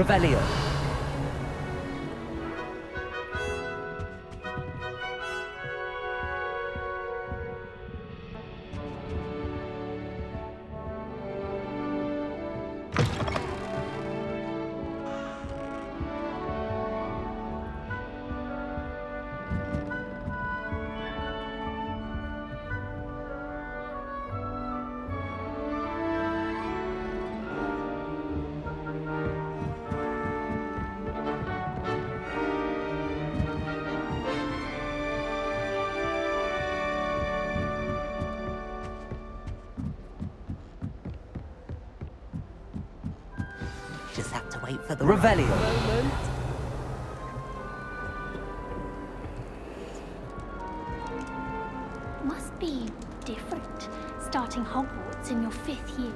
Revelio. Just have to wait for the Revelio. moment. Must be different, starting Hogwarts in your 5th year.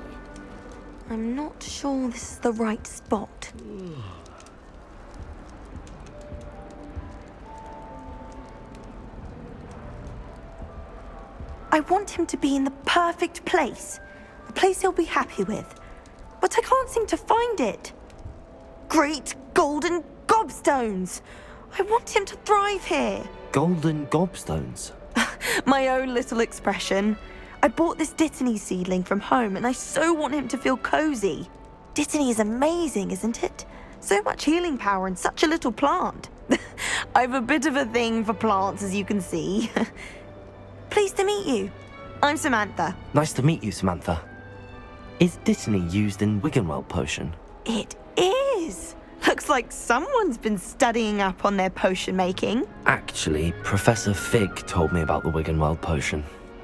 I'm not sure this is the right spot. I want him to be in the perfect place. A place he'll be happy with. But I can't seem to find it. Great golden gobstones! I want him to thrive here. Golden gobstones? My own little expression. I bought this Dittany seedling from home and I so want him to feel cozy. Dittany is amazing, isn't it? So much healing power in such a little plant. I've a bit of a thing for plants, as you can see. Pleased to meet you. I'm Samantha. Nice to meet you, Samantha. Is Dittany used in Wiggenweld potion? It is. Looks like someone's been studying up on their potion making. Actually, Professor Fig told me about the Wiggenweld potion.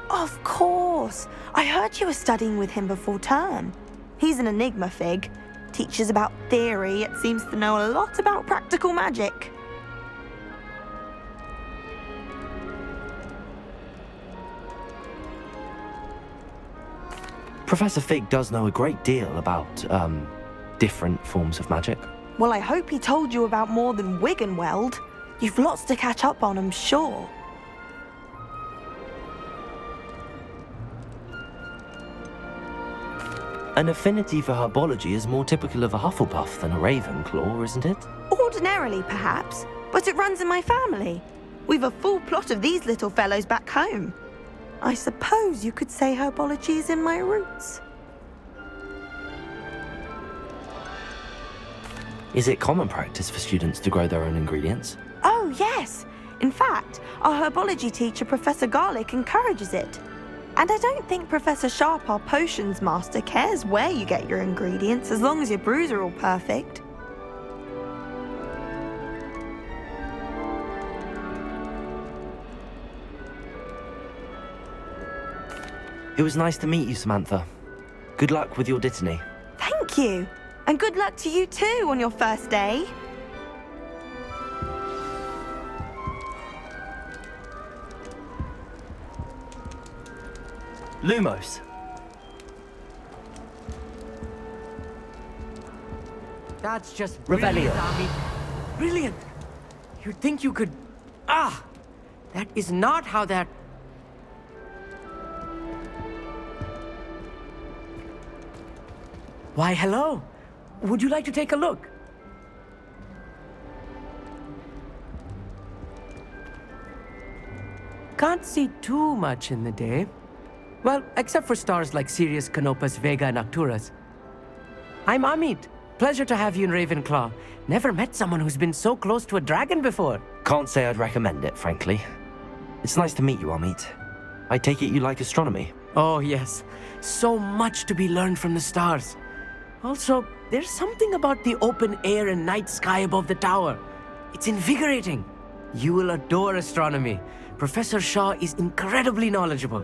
Of course. I heard you were studying with him before term. He's an enigma, Fig. Teaches about theory, yet seems to know a lot about practical magic. Professor Fig does know a great deal about, different forms of magic. Well, I hope he told you about more than Wiggenweld. You've lots to catch up on, I'm sure. An affinity for herbology is more typical of a Hufflepuff than a Ravenclaw, isn't it? Ordinarily, perhaps, but it runs in my family. We've a full plot of these little fellows back home. I suppose you could say herbology is in my roots. Is it common practice for students to grow their own ingredients? Oh, yes. In fact, our herbology teacher, Professor Garlick, encourages it. And I don't think Professor Sharp, our potions master, cares where you get your ingredients, as long as your brews are all perfect. It was nice to meet you, Samantha. Good luck with your Dittany. Thank you. And good luck to you too on your first day. Lumos. That's just Revelio. brilliant, Ami. Brilliant. You'd think you could... Ah! That is not how that... Why, hello. Would you like to take a look? Can't see too much in the day. Well, except for stars like Sirius, Canopus, Vega, and Arcturus. I'm Amit. Pleasure to have you in Ravenclaw. Never met someone who's been so close to a dragon before. Can't say I'd recommend it, frankly. It's nice to meet you, Amit. I take it you like astronomy. Oh, yes. So much to be learned from the stars. Also, there's something about the open air and night sky above the tower. It's invigorating. You will adore astronomy. Professor Shaw is incredibly knowledgeable.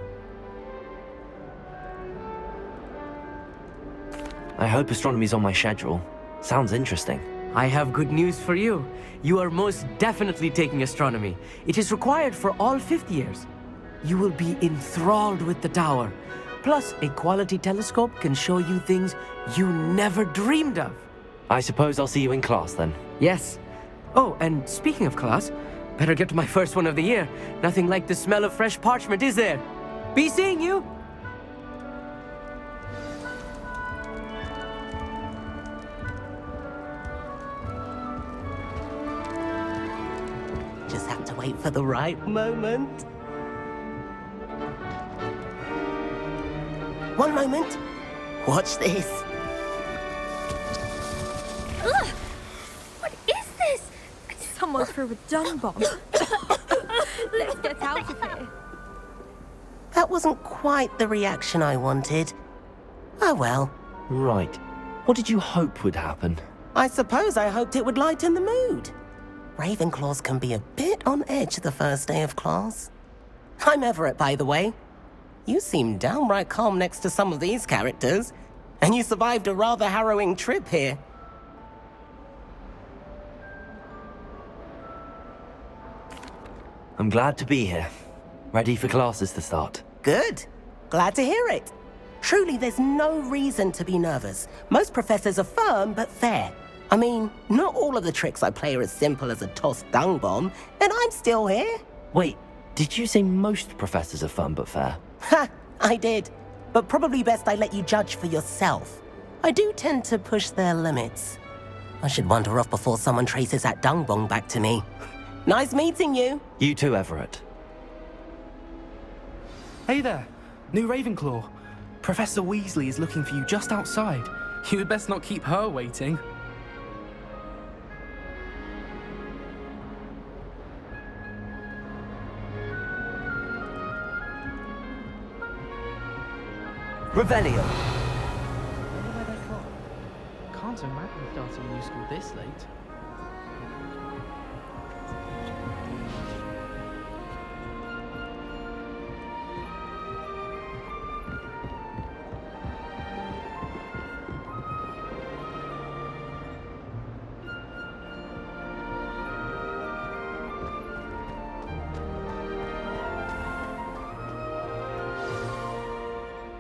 I hope astronomy's on my schedule. Sounds interesting. I have good news for you. You are most definitely taking astronomy. It is required for all 5th years. You will be enthralled with the tower. Plus, a quality telescope can show you things you never dreamed of. I suppose I'll see you in class then. Yes. Oh, and speaking of class, better get to my first one of the year. Nothing like the smell of fresh parchment, is there? Be seeing you! Just have to wait for the right moment. One moment. Watch this. Ugh! What is this? Someone threw a dung bomb. Let's get out of here. That wasn't quite the reaction I wanted. Oh well. Right. What did you hope would happen? I suppose I hoped it would lighten the mood. Ravenclaws can be a bit on edge the first day of class. I'm Everett, by the way. You seem downright calm next to some of these characters, and you survived a rather harrowing trip here. I'm glad to be here. Ready for classes to start. Good. Glad to hear it. Truly, there's no reason to be nervous. Most professors are firm but fair. I mean, not all of the tricks I play are as simple as a tossed dung bomb, and I'm still here. Wait, did you say most professors are fun but fair? Ha! I did. But probably best I let you judge for yourself. I do tend to push their limits. I should wander off before someone traces that dung bomb back to me. Nice meeting you. You too, Everett. Hey there, new Ravenclaw. Professor Weasley is looking for you just outside. You had best not keep her waiting. Revelio. Can't imagine starting a new school this late.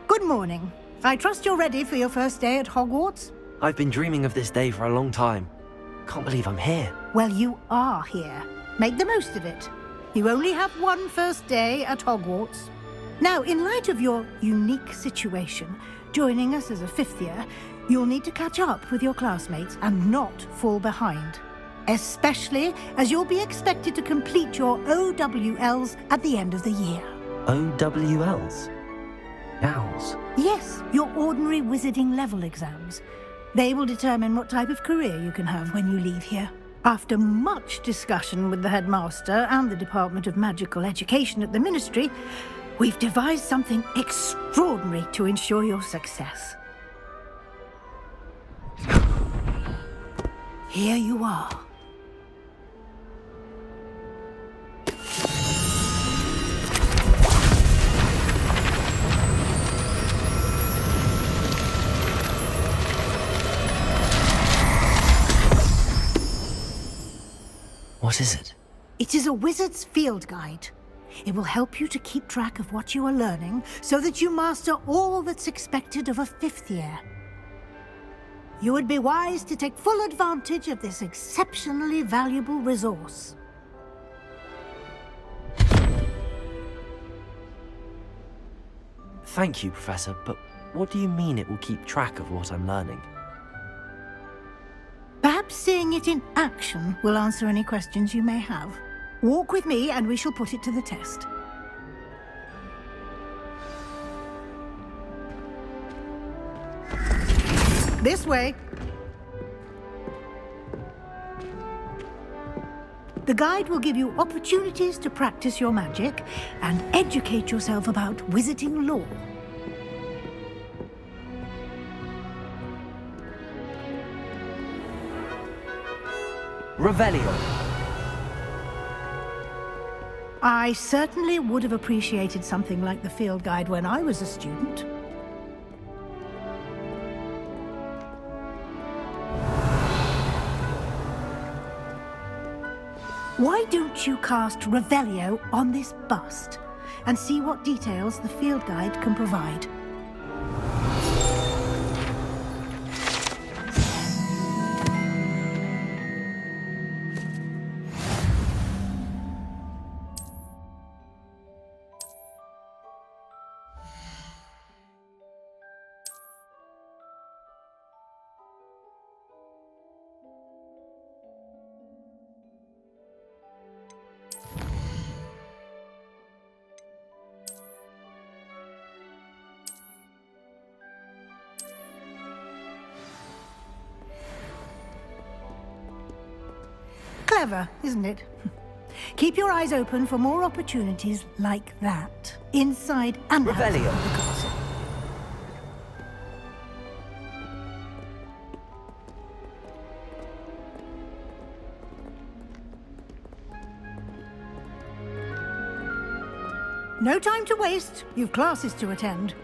Good morning. I trust you're ready for your first day at Hogwarts? I've been dreaming of this day for a long time. Can't believe I'm here. Well, you are here. Make the most of it. You only have one first day at Hogwarts. Now, in light of your unique situation, joining us as a fifth year, you'll need to catch up with your classmates and not fall behind. Especially as you'll be expected to complete your OWLs at the end of the year. OWLs? Owls? Yes, your ordinary wizarding level exams. They will determine what type of career you can have when you leave here. After much discussion with the headmaster and the Department of Magical Education at the Ministry, we've devised something extraordinary to ensure your success. Here you are. What is it? It is a wizard's field guide. It will help you to keep track of what you are learning so that you master all that's expected of a fifth year. You would be wise to take full advantage of this exceptionally valuable resource. Thank you, Professor, but what do you mean it will keep track of what I'm learning? Perhaps seeing it in action will answer any questions you may have. Walk with me and we shall put it to the test. This way. The guide will give you opportunities to practice your magic and educate yourself about wizarding lore. Revelio. I certainly would have appreciated something like the field guide when I was a student. Why don't you cast Revelio on this bust and see what details the field guide can provide? Clever, isn't it? Keep your eyes open for more opportunities like that, inside and outside Revelio. the castle. No time to waste. You've classes to attend.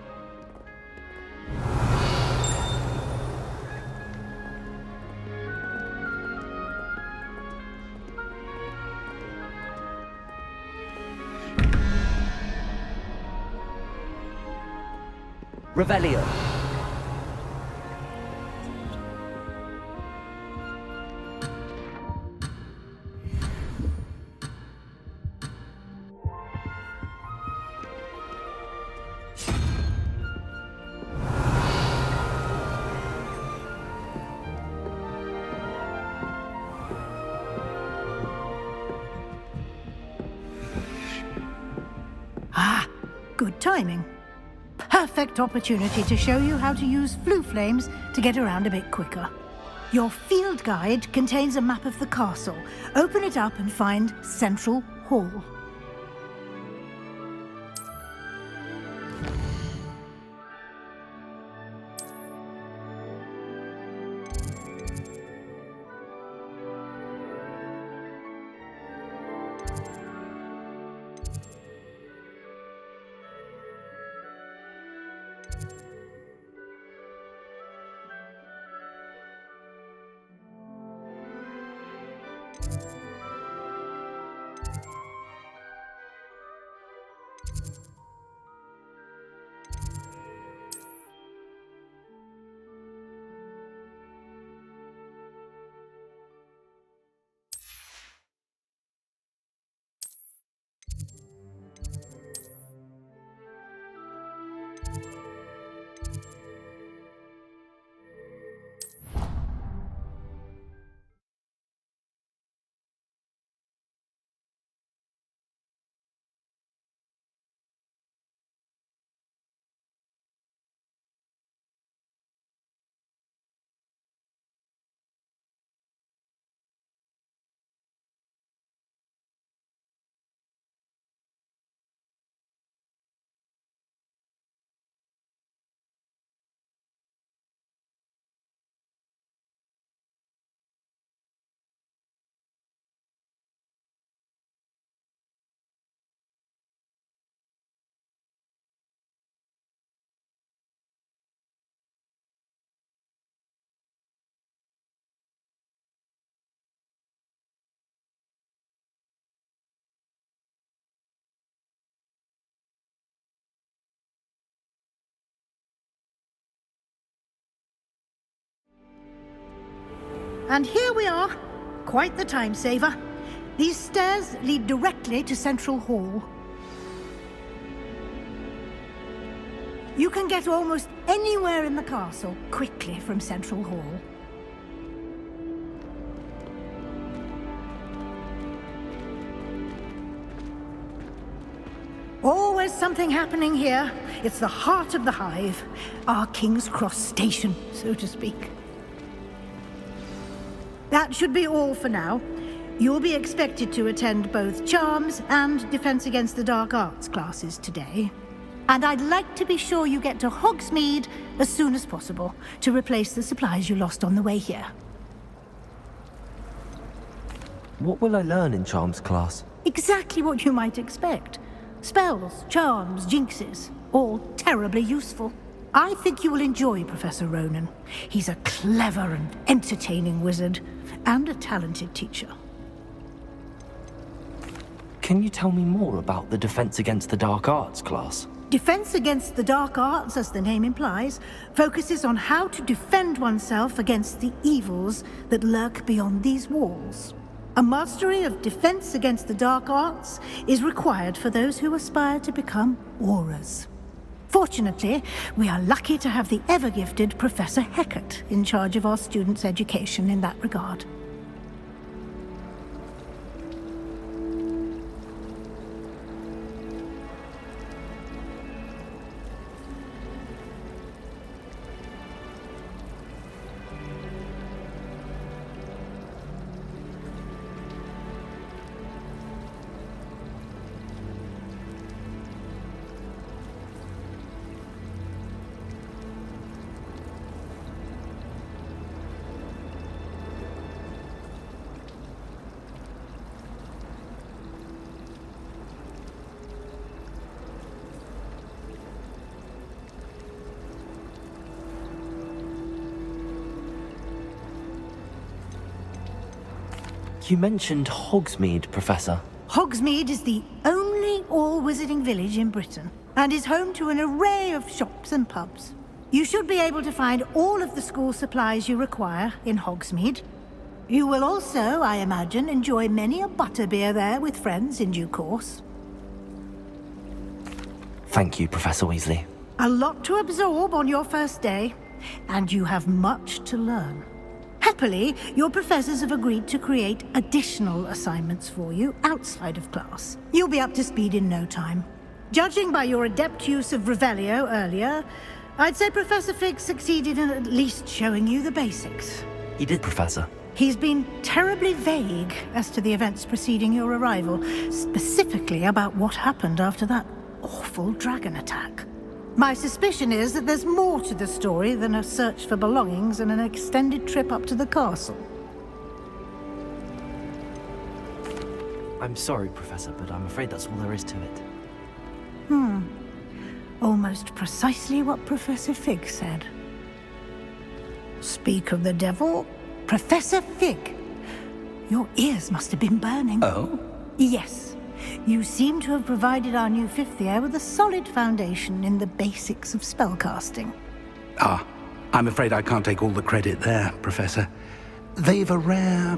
Revelio. Ah, good timing. Perfect opportunity to show you how to use flue flames to get around a bit quicker. Your field guide contains a map of the castle. Open it up and find Central Hall. And here we are. Quite the time saver. These stairs lead directly to Central Hall. You can get almost anywhere in the castle quickly from Central Hall. Always something happening here. It's the heart of the hive. Our King's Cross station, so to speak. That should be all for now. You'll be expected to attend both Charms and Defense Against the Dark Arts classes today. And I'd like to be sure you get to Hogsmeade as soon as possible to replace the supplies you lost on the way here. What will I learn in Charms class? Exactly what you might expect. Spells, charms, jinxes, all terribly useful. I think you will enjoy Professor Ronan. He's a clever and entertaining wizard, and a talented teacher. Can you tell me more about the Defense Against the Dark Arts class? Defense Against the Dark Arts, as the name implies, focuses on how to defend oneself against the evils that lurk beyond these walls. A mastery of Defense Against the Dark Arts is required for those who aspire to become Aurors. Fortunately, we are lucky to have the ever-gifted Professor Hecat in charge of our students' education in that regard. You mentioned Hogsmeade, Professor. Hogsmeade is the only all-wizarding village in Britain and is home to an array of shops and pubs. You should be able to find all of the school supplies you require in Hogsmeade. You will also, I imagine, enjoy many a butterbeer there with friends in due course. Thank you, Professor Weasley. A lot to absorb on your first day, and you have much to learn. Happily, your professors have agreed to create additional assignments for you outside of class. You'll be up to speed in no time. Judging by your adept use of Revelio earlier, I'd say Professor Fig succeeded in at least showing you the basics. He did, Professor. He's been terribly vague as to the events preceding your arrival, specifically about what happened after that awful dragon attack. My suspicion is that there's more to the story than a search for belongings and an extended trip up to the castle. I'm sorry, Professor, but I'm afraid that's all there is to it. Almost precisely what Professor Fig said. Speak of the devil, Professor Fig. Your ears must have been burning. Oh? Yes. You seem to have provided our new fifth year with a solid foundation in the basics of spellcasting. Ah, I'm afraid I can't take all the credit there, Professor. They've a rare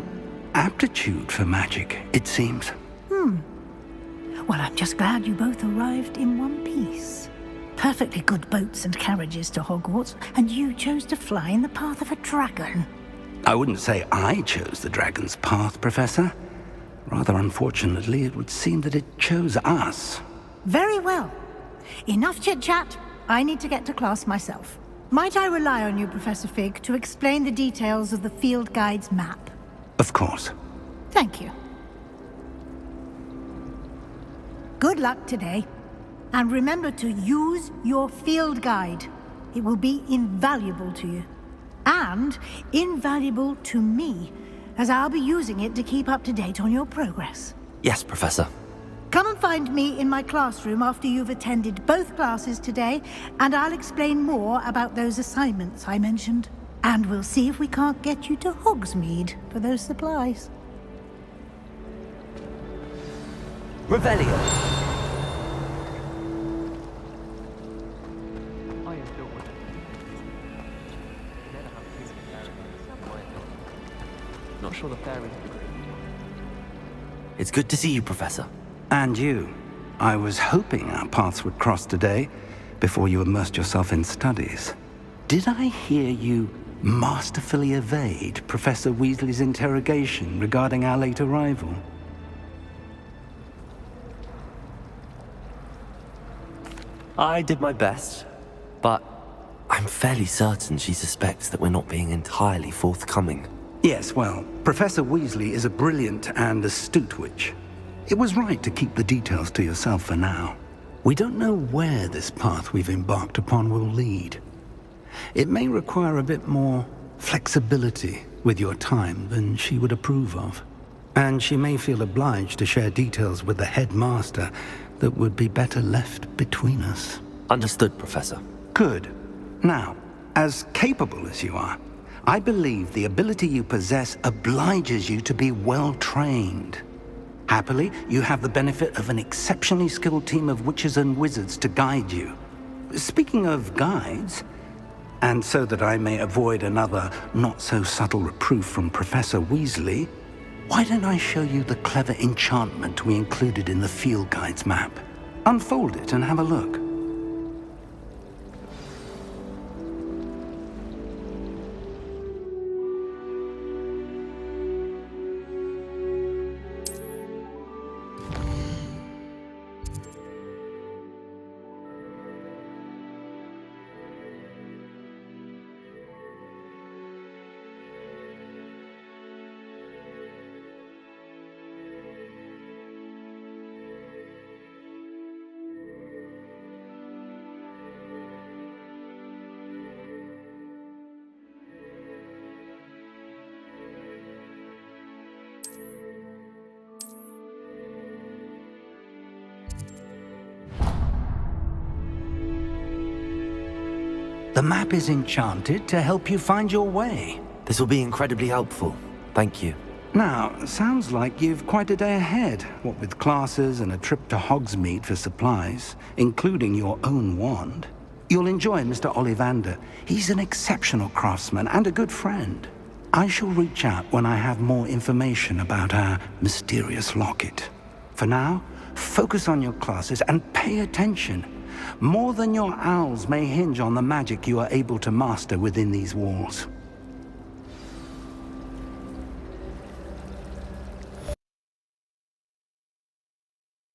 aptitude for magic, it seems. Well, I'm just glad you both arrived in one piece. Perfectly good boats and carriages to Hogwarts, and you chose to fly in the path of a dragon. I wouldn't say I chose the dragon's path, Professor. Rather unfortunately, it would seem that it chose us. Very well. Enough chit-chat. I need to get to class myself. Might I rely on you, Professor Fig, to explain the details of the field guide's map? Of course. Thank you. Good luck today. And remember to use your field guide. It will be invaluable to you. And invaluable to me, as I'll be using it to keep up to date on your progress. Yes, Professor. Come and find me in my classroom after you've attended both classes today, and I'll explain more about those assignments I mentioned. And we'll see if we can't get you to Hogsmeade for those supplies. Revelio. Not sure the fairies agree. It's good to see you, Professor. And you. I was hoping our paths would cross today, before you immersed yourself in studies. Did I hear you masterfully evade Professor Weasley's interrogation regarding our late arrival? I did my best, but I'm fairly certain she suspects that we're not being entirely forthcoming. Yes, well, Professor Weasley is a brilliant and astute witch. It was right to keep the details to yourself for now. We don't know where this path we've embarked upon will lead. It may require a bit more flexibility with your time than she would approve of. And she may feel obliged to share details with the headmaster that would be better left between us. Understood, Professor. Good. Now, as capable as you are, I believe the ability you possess obliges you to be well-trained. Happily, you have the benefit of an exceptionally skilled team of witches and wizards to guide you. Speaking of guides, and so that I may avoid another not-so-subtle reproof from Professor Weasley, why don't I show you the clever enchantment we included in the field guide's map? Unfold it and have a look. The map is enchanted to help you find your way. This will be incredibly helpful. Thank you. Now, sounds like you've quite a day ahead, what with classes and a trip to Hogsmeade for supplies, including your own wand. You'll enjoy Mr. Ollivander. He's an exceptional craftsman and a good friend. I shall reach out when I have more information about our mysterious locket. For now, focus on your classes and pay attention. More than your owls may hinge on the magic you are able to master within these walls.